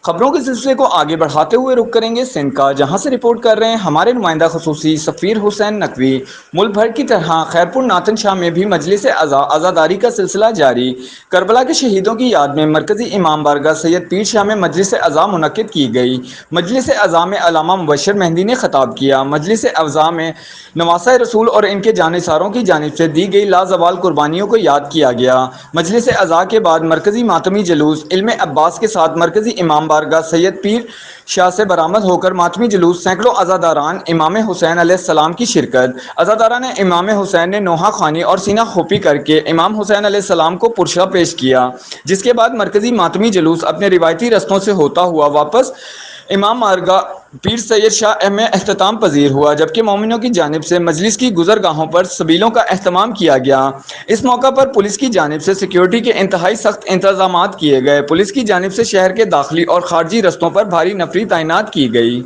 خبروں کے سلسلے کو آگے بڑھاتے ہوئے رخ کریں گے سندھ کا، جہاں سے رپورٹ کر رہے ہیں ہمارے نمائندہ خصوصی سفیر حسین نقوی۔ ملک بھر کی طرح خیرپور ناتن شاہ میں بھی مجلس عزاداری کا سلسلہ جاری۔ کربلا کے شہیدوں کی یاد میں مرکزی امام بارگاہ سید پیر شاہ میں مجلس عزا منعقد کی گئی۔ مجلس عزا میں علامہ مبشر مہندی نے خطاب کیا۔ مجلس عزا میں نواسۂ رسول اور ان کے جانثاروں کی جانب سے دی گئی لازوال قربانیوں کو یاد کیا گیا۔ مجلس عزا کے بعد مرکزی ماتمی جلوس علم عباس کے ساتھ مرکزی امام بارگاہ سید پیر شاہ سے برآمد ہو کر ماتمی جلوس سینکڑوں عزاداران امام حسین علیہ السلام کی شرکت۔ عزاداران امام حسین نے نوحہ خوانی اور سینہ کھوپی کر کے امام حسین علیہ السلام کو پرشا پیش کیا، جس کے بعد مرکزی ماتمی جلوس اپنے روایتی رستوں سے ہوتا ہوا واپس امام بارگاہ پیر سید شاہ میں اختتام پذیر ہوا، جبکہ مومنوں کی جانب سے مجلس کی گزرگاہوں پر سبیلوں کا اہتمام کیا گیا۔ اس موقع پر پولیس کی جانب سے سیکیورٹی کے انتہائی سخت انتظامات کیے گئے۔ پولیس کی جانب سے شہر کے داخلی اور خارجی رستوں پر بھاری نفری تعینات کی گئی۔